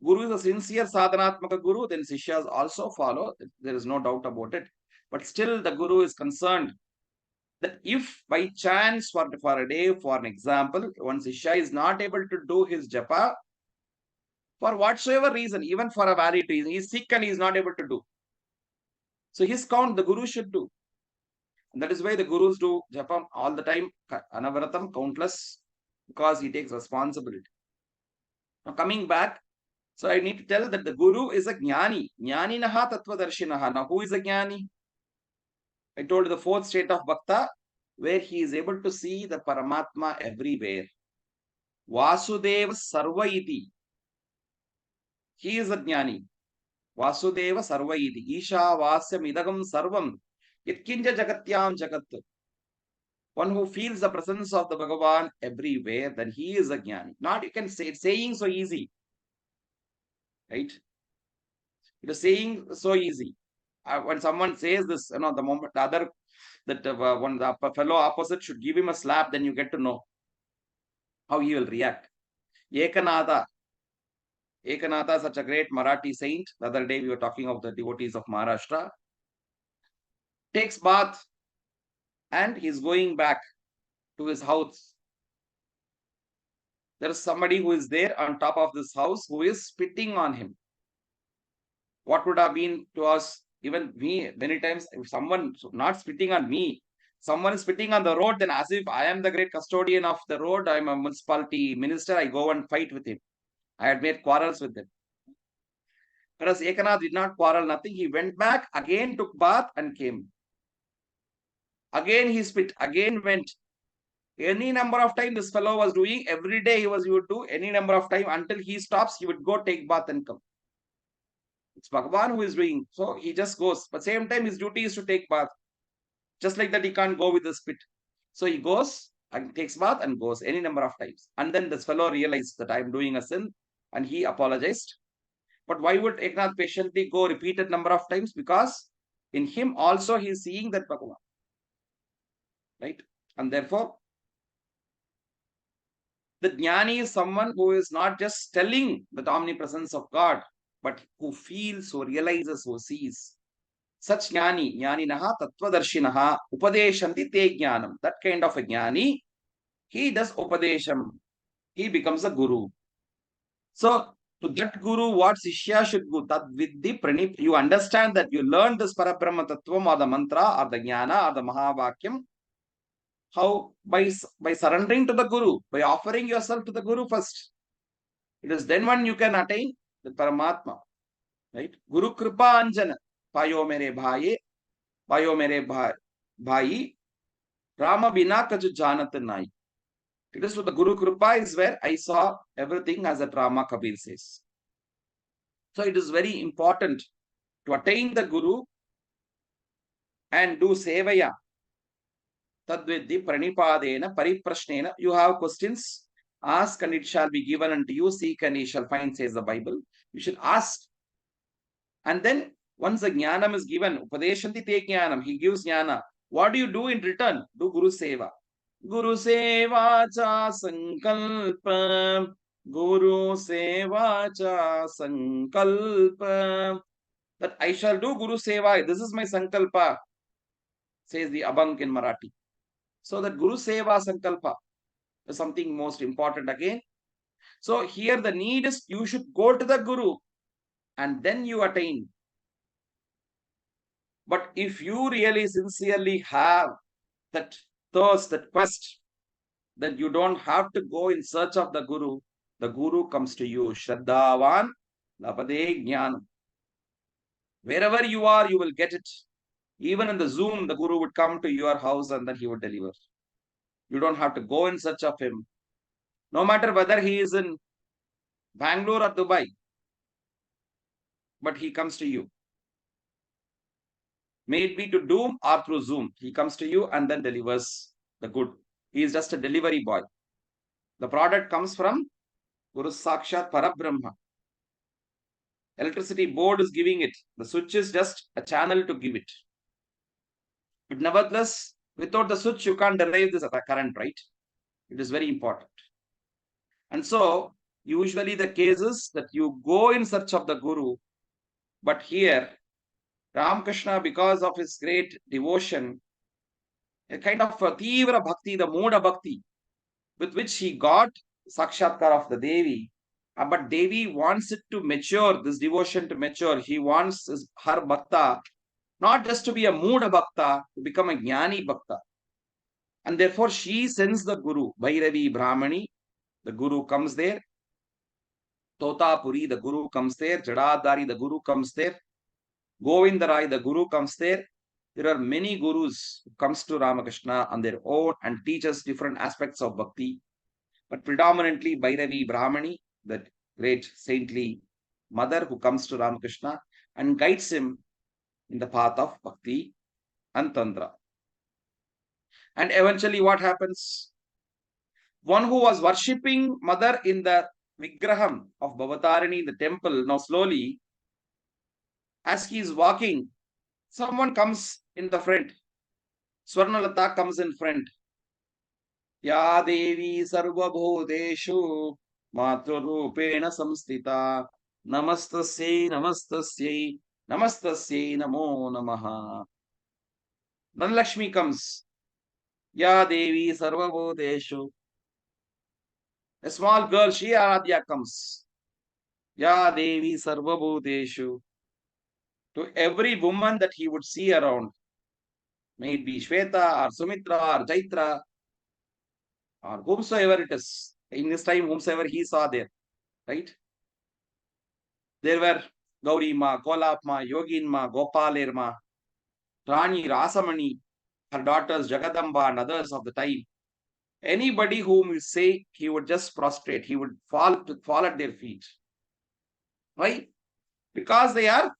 Guru is a sincere sadhanatmaka guru, then sishyas also follow. There is no doubt about it. But still, the guru is concerned that if by chance for a day, for an example, one sishya is not able to do his japa for whatsoever reason, even for a valid reason, he is sick and he is not able to do. So his count, the guru should do. And that is why the gurus do japa all the time, anavratam, countless, because he takes responsibility. Now coming back, so I need to tell that the guru is a jnani. Jnaninaha tattvadarshinaha. Now who is a jnani? I told you the fourth state of bhakta, where he is able to see the Paramatma everywhere. Vasudeva Sarva iti. He is a jnani. Vasudeva Sarva iti. Isha Vasyam Idagam Sarvam. Yatkinja Jagatyam Jagat. One who feels the presence of the Bhagavan everywhere, then he is a jnani. Not you can say, saying so easy. Right? It is saying so easy. When someone says this, the moment the other, that one the fellow opposite should give him a slap, then you get to know how he will react. Ekanatha, such a great Marathi saint. The other day we were talking of the devotees of Maharashtra. Takes bath and he's going back to his house. There is somebody who is there on top of this house who is spitting on him. What would have been to us, even me, many times, if someone not spitting on me, someone is spitting on the road, then as if I am the great custodian of the road, I'm a municipality minister, I go and fight with him. I had made quarrels with him. Whereas Ekanath did not quarrel, nothing. He went back, again took bath and came. Again he spit, again went. Any number of times this fellow was doing, every day he would do any number of time until he stops, he would go take bath and come. It's Bhagavan who is doing. So he just goes. But same time, his duty is to take bath. Just like that, he can't go with the spit. So he goes and takes bath and goes any number of times. And then this fellow realized that I'm doing a sin and he apologized. But why would Eknath patiently go repeated number of times? Because in him also he is seeing that Bhagavan. Right? And therefore, the jnani is someone who is not just telling the omnipresence of God, but who feels, who realizes, who sees. Such jnani, jnaninaha tattvadarshinaha upadeshanti te jnanam. That kind of a jnani, he does upadesham. He becomes a guru. So, to that guru, what Sishya should go? Tad vidhi pranip. You understand that you learn this Parabrahma Tattvam or the mantra or the jnana or the Mahavakyam. How? By surrendering to the guru, by offering yourself to the guru first. It is then when you can attain the Paramatma. Right? Guru Kripa Anjana. Payo mere bhaye, payo mere bhai, Rama bina kaju janat nai. It is to the Guru Kripa is where I saw everything, as that Rama Kabir says. So it is very important to attain the Guru and do sevaya. Tadvidhi pranipadena pariprashnena. You have questions, ask and it shall be given unto you. Seek and ye shall find, says the Bible. You should ask. And then once the jnanam is given, upadeshanti te jnanam, he gives jnana. What do you do in return? Do Guru Seva. Guru Seva cha sankalpa. Guru Seva cha sankalpa. That I shall do Guru Seva. This is my sankalpa, says the Abang in Marathi. So that Guru Seva sankalpa is something most important again. So here the need is you should go to the Guru and then you attain. But if you really sincerely have that thirst, that quest, then you don't have to go in search of the Guru comes to you. Shraddhavan labade jnanam. Wherever you are, you will get it. Even in the Zoom, the Guru would come to your house and then he would deliver. You don't have to go in search of him. No matter whether he is in Bangalore or Dubai, but he comes to you. May it be to doom or through Zoom. He comes to you and then delivers the good. He is just a delivery boy. The product comes from Guru Sakshat Parabrahma. Electricity board is giving it. The switch is just a channel to give it. But nevertheless, without the switch, you can't derive this current, right? It is very important. And so, usually the case is that you go in search of the Guru. But here, Ramakrishna, because of his great devotion, a kind of a tivra bhakti, the mood of bhakti, with which he got sakshatkar of the Devi. But Devi wants it to mature, this devotion to mature. He wants her bhakta not just to be a mood bhakta, to become a jnani bhakta. And therefore she sends the Guru, Bhairavi Brahmani, the Guru comes there. Totapuri, the Guru comes there. Jadadari, the Guru comes there. Govindarai, the Guru comes there. There are many Gurus who comes to Ramakrishna on their own and teaches different aspects of bhakti. But predominantly Bhairavi Brahmani, the great saintly mother who comes to Ramakrishna and guides him in the path of bhakti and tantra. And eventually what happens? One who was worshipping mother in the Vigraham of Bhavatarini in the temple, now slowly, as he is walking, someone comes in the front. Swarnalata comes in front. Ya Devi Sarvabhuteshu Matrurupena Samstita Namastasye Namastasye Namastasye Namo Namaha. Dhanlakshmi comes. Ya Devi Sarvabhuteshu. A small girl, Shri Aradhya comes. Ya Devi Sarvabhuteshu. To every woman that he would see around, may it be Shweta or Sumitra or Jaitra or whomsoever it is, in this time, whomsoever he saw there, right? There were Gauri Ma, Kolap Ma, Yogin Ma, Gopaler Ma, Rani Rasamani, her daughters Jagadamba and others of the time. Anybody whom you say, he would just prostrate, he would fall at their feet. Why? Because they are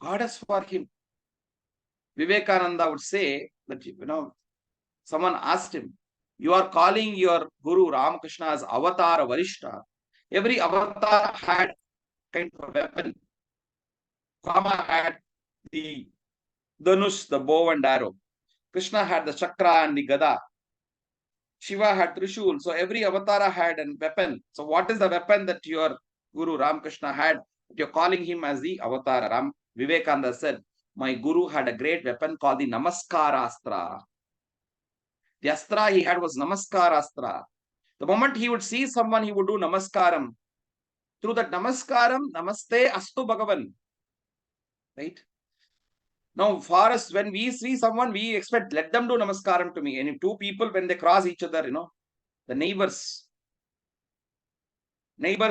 goddess for him. Vivekananda would say that, someone asked him, you are calling your Guru Ramakrishna as Avatar Varishta. Every avatar had kind of a weapon. Rama had the Dhanush, the bow and arrow. Krishna had the Chakra and the Gada. Shiva had Trishul. So every avatar had a weapon. So what is the weapon that your Guru Ramakrishna had? You're calling him as the Avatar. Vivekananda said, my Guru had a great weapon called the Namaskara Astra. The astra he had was Namaskara Astra. The moment he would see someone, he would do Namaskaram. Through that Namaskaram, Namaste Astu Bhagavan. Right? Now, for us, when we see someone, we expect, let them do Namaskaram to me. And if two people, when they cross each other, the neighbors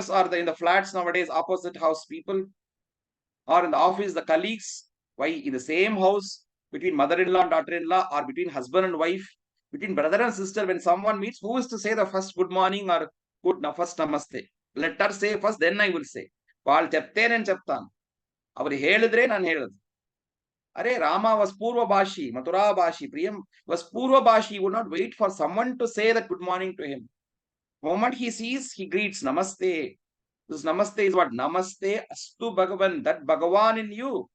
are in the flats nowadays, opposite house people, or in the office, the colleagues. Why? In the same house, between mother-in-law and daughter-in-law, or between husband and wife, between brother and sister, when someone meets, who is to say the first good morning or first namaste? Let her say first, then I will say. Paal cheptene and cheptan. Avaru helidre nan heladu. Are Rama was Purva Bhashi, Mathura Bhashi, Priyam was Purva Bhashi. He would not wait for someone to say that good morning to him. The moment he sees, he greets Namaste. This Namaste is what? Namaste Astu Bhagavan, that Bhagavan in you.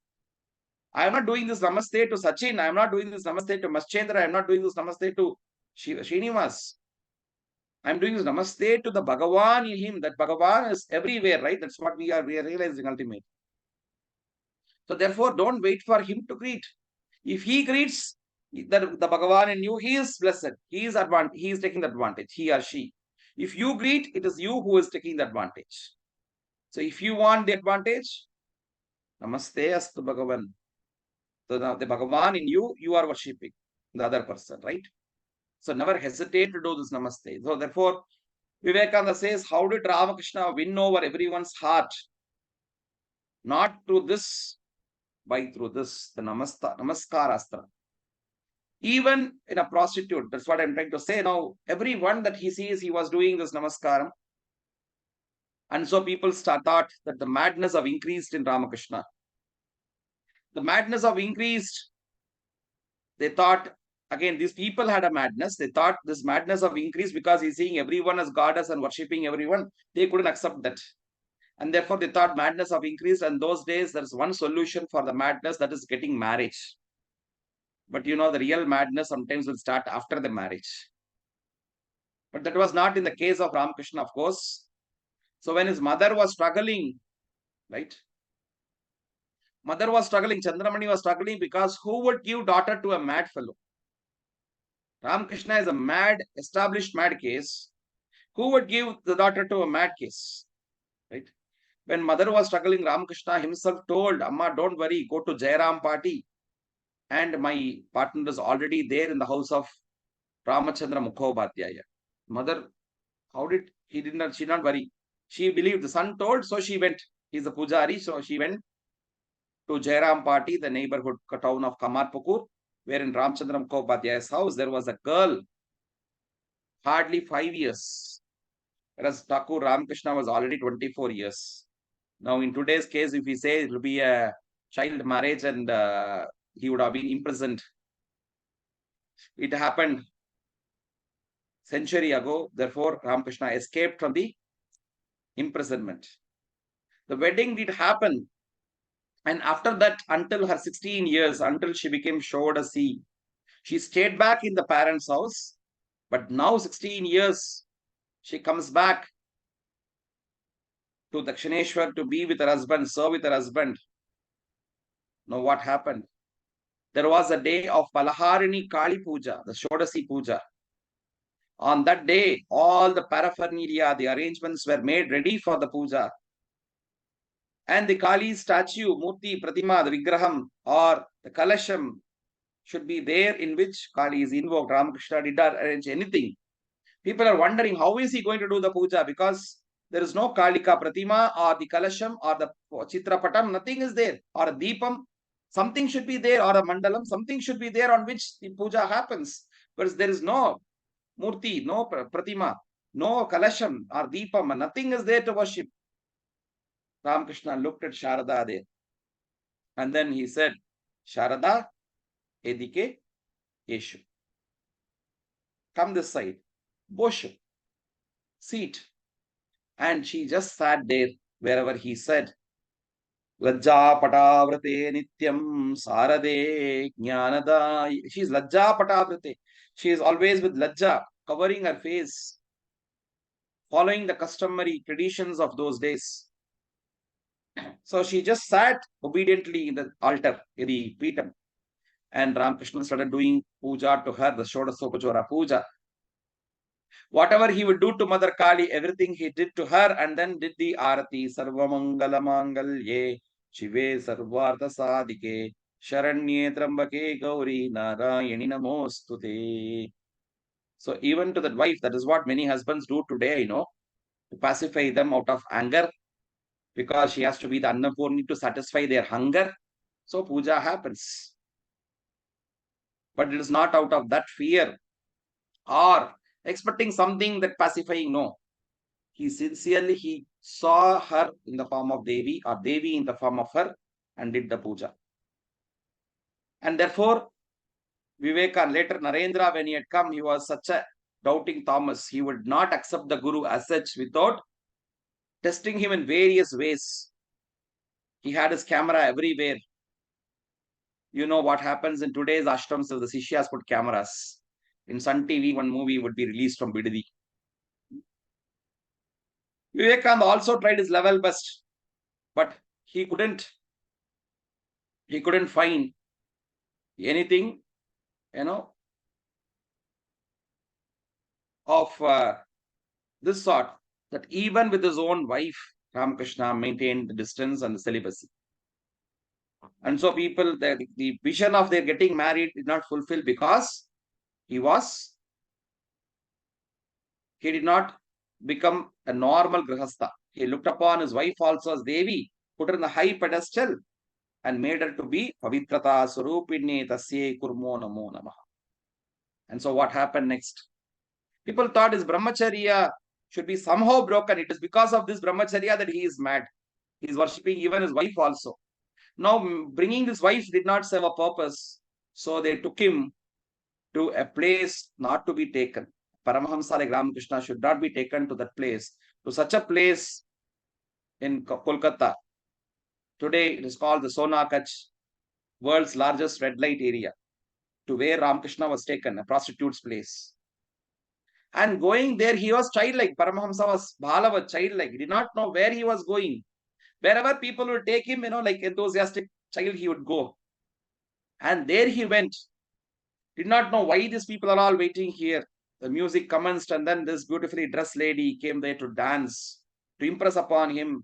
I am not doing this Namaste to Sachin. I am not doing this Namaste to Maschendra. I am not doing this Namaste to Srinivas. I am doing this Namaste to the Bhagavan in him. That Bhagavan is everywhere, right? That's what we are realizing ultimately. So therefore, don't wait for him to greet. If he greets the Bhagavan in you, he is blessed. He is taking the advantage, he or she. If you greet, it is you who is taking the advantage. So if you want the advantage, Namaste Astu Bhagavan. So now the Bhagavan in you, you are worshipping the other person, right? So never hesitate to do this Namaste. So therefore, Vivekananda says, how did Ramakrishna win over everyone's heart? Not through this, by through this, the Namaskar Astra. Even in a prostitute, that's what I'm trying to say now. Everyone that he sees, he was doing this Namaskaram. And so people thought that the madness have increased in Ramakrishna. The madness have increased. They thought, again, these people had a madness. They thought this madness have increased because he's seeing everyone as goddess and worshipping everyone. They couldn't accept that. And therefore they thought madness have increased. And those days there's one solution for the madness, that is getting marriage. But the real madness sometimes will start after the marriage. But that was not in the case of Ramakrishna, of course. So when his mother was struggling, right? Mother was struggling, Chandramani was struggling, because who would give daughter to a mad fellow? Ramakrishna is a mad, established mad case. Who would give the daughter to a mad case? Right? When mother was struggling, Ramakrishna himself told, Amma, don't worry, go to Jairam party. And my partner is already there in the house of Ramachandra Mukhopadhyaya. Mother, she did not worry. She believed, the son told, so she went. He's a pujari, so she went to Jairam party, the neighborhood town of Kamarpukur, where in Ramchandra Mukhopadhyaya's house there was a girl, hardly 5 years, whereas Thakur Ramakrishna was already 24 years. Now, in today's case, if we say it will be a child marriage and he would have been imprisoned. It happened century ago. Therefore, Ramakrishna escaped from the imprisonment. The wedding did happen. And after that, until her 16 years, until she became Shodasi, she stayed back in the parents' house. But now, 16 years, she comes back to Dakshineshwar to be with her husband, serve with her husband. Now, what happened? There was a day of Palaharini Kali Puja, the Shodasi Puja. On that day, all the paraphernalia, the arrangements were made ready for the puja. And the Kali statue, Murti, Pratima, the Vigraham or the Kalasham should be there, in which Kali is invoked. Ramakrishna did not arrange anything. People are wondering, how is he going to do the puja? Because there is no Kalika Pratima or the Kalasham or the Chitrapatam, nothing is there. Or a Deepam, something should be there, or a Mandalam, something should be there on which the puja happens. But there is no Murti, no Pratima, no Kalasham or Deepam, nothing is there to worship. Ramakrishna looked at Sharada there. And then he said, Sharada, Edike, Yeshu. Come this side. Boshu. Seat. And she just sat there wherever he said, Lajja Patavrate Nityam Sarade Jnanada. She is Lajja Patavrate. She is always with Lajja, covering her face, following the customary traditions of those days. So she just sat obediently in the altar, in the Peetam. And Ramakrishna started doing puja to her, the Shodasopachara puja. Whatever he would do to Mother Kali, everything he did to her, and then did the Arati, Sarvamangala Mangalye, Shive Sarvartha Sadike, Sharanye Trambake Gauri Narayani Namostute. So even to that wife, that is what many husbands do today, to pacify them out of anger, because she has to be the Annapurni to satisfy their hunger. So puja happens. But it is not out of that fear or expecting something that pacifying. No. He saw her in the form of Devi, or Devi in the form of her, and did the puja. And therefore, Vivekan, later Narendra, when he had come, he was such a doubting Thomas. He would not accept the Guru as such without testing him in various ways. He had his camera everywhere. You know what happens in today's ashrams, the Sishyas put cameras. In Sun TV, one movie would be released from Bidadi. Vivekananda also tried his level best, but he couldn't find anything, of this sort, that even with his own wife, Ramakrishna maintained the distance and the celibacy. And so people, the vision of their getting married did not fulfill, because he did not become a normal grihastha. He looked upon his wife also as Devi, put her in a high pedestal, and made her to be Pavitrata Surupinne Tasye Kurmo Namo Namaha. And so what happened next? People thought his brahmacharya should be somehow broken. It is because of this brahmacharya that he is mad. He is worshipping even his wife also. Now, bringing this wife did not serve a purpose. So they took him to a place not to be taken. Paramahamsa like Ramakrishna should not be taken to that place. To such a place, in Kolkata. Today it is called the Sonakach, world's largest red light area, to where Ramakrishna was taken, a prostitute's place. And going there, he was childlike. Paramahamsa was Bhala was childlike. He did not know where he was going. Wherever people would take him, like enthusiastic child, he would go. And there he went. Did not know why these people are all waiting here. The music commenced, and then this beautifully dressed lady came there to dance, to impress upon him.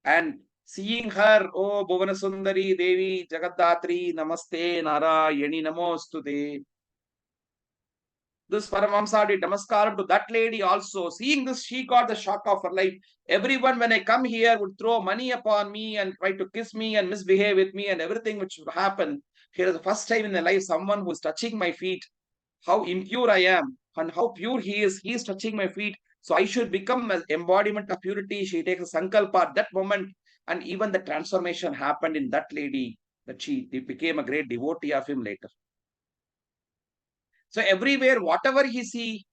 And seeing her, oh Bhuvanasundari Devi Jagaddatri Namaste Narayani Namostute. This Paramahamsa did namaskaram to that lady also. Seeing this, she got the shock of her life. Everyone, when I come here, would throw money upon me and try to kiss me and misbehave with me and everything which would happen. Here is the first time in my life, someone who is touching my feet. How impure I am and how pure he is. He is touching my feet. So I should become an embodiment of purity. She takes a sankalpa at that moment. And even the transformation happened in that lady, that she became a great devotee of him later. So everywhere, whatever he see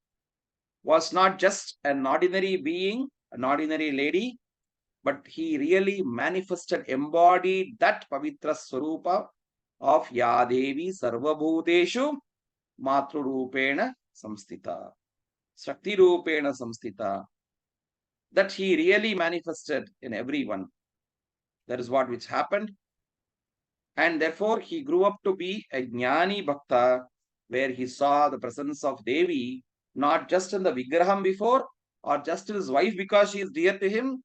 was not just an ordinary being, an ordinary lady, but he really manifested, embodied that Pavitra Swarupa of Yadevi Sarvabhuteshu Matrurupena Samstita, Shakti Rupena Samstita, that he really manifested in everyone. That is what which happened. And therefore, he grew up to be a Jnani Bhakta, where he saw the presence of Devi, not just in the Vigraham before, or just his wife because she is dear to him,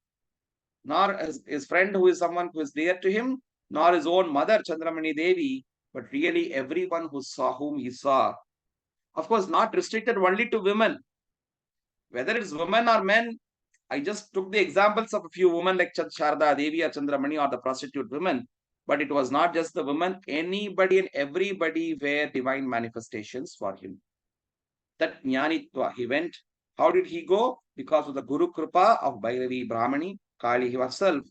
nor his friend who is someone who is dear to him, nor his own mother, Chandramani Devi, but really everyone whom he saw. Of course, not restricted only to women. Whether it's women or men, I just took the examples of a few women like Sharda Devi or Chandramani or the prostitute women. But it was not just the women, anybody and everybody were divine manifestations for him. That Jnanitva, he went. How did he go? Because of the Guru Kripa of Bhairavi Brahmani, Kali herself.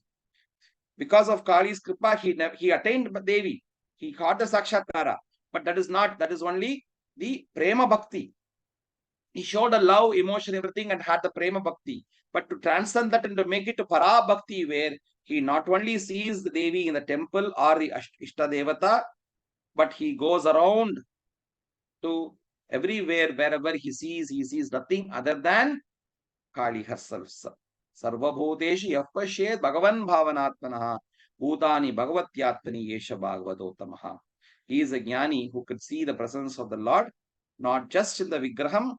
Because of Kali's Kripa, he attained Devi. He got the Sakshatkara. But that is only the Prema Bhakti. He showed a love, emotion, everything, and had the Prema Bhakti. But to transcend that and to make it to Para Bhakti, where he not only sees the Devi in the temple or the Ishta Devata, but he goes around to everywhere, wherever he sees nothing other than Kali herself. Sarvabhuteshi yapashet Bhagavan Bhavanatmanaha Bhutani Bhagavatyatmani Yesha Bhagavadotamaha. He is a Jnani who could see the presence of the Lord, not just in the Vigraham,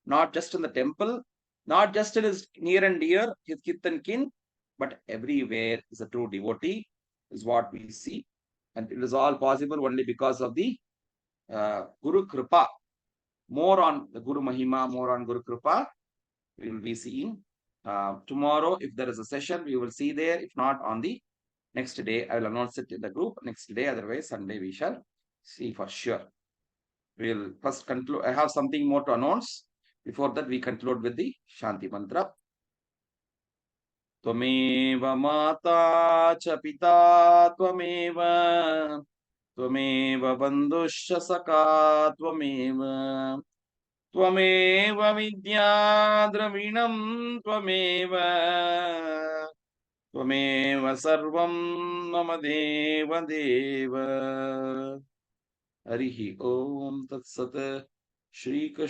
not just in the temple, not just in his near and dear, his kith and kin, but everywhere is a true devotee, is what we see. And it is all possible only because of the Guru Kripa. More on the Guru Mahima, more on Guru Kripa, we will be seeing. Tomorrow, if there is a session, we will see there. If not, on the next day, I will announce it in the group next day. Otherwise, Sunday we shall see for sure. We will first conclude. I have something more to announce. Before that, we conclude with the Shanti Mantra. Tvameva Mata cha Pita Tvameva Tvameva Bandhuscha Saka Tvameva Tvameva Vidya Dravinam Tvameva Tvameva Sarvam Mama Deva Deva. Harihi Om Tat Sat Shri Krishna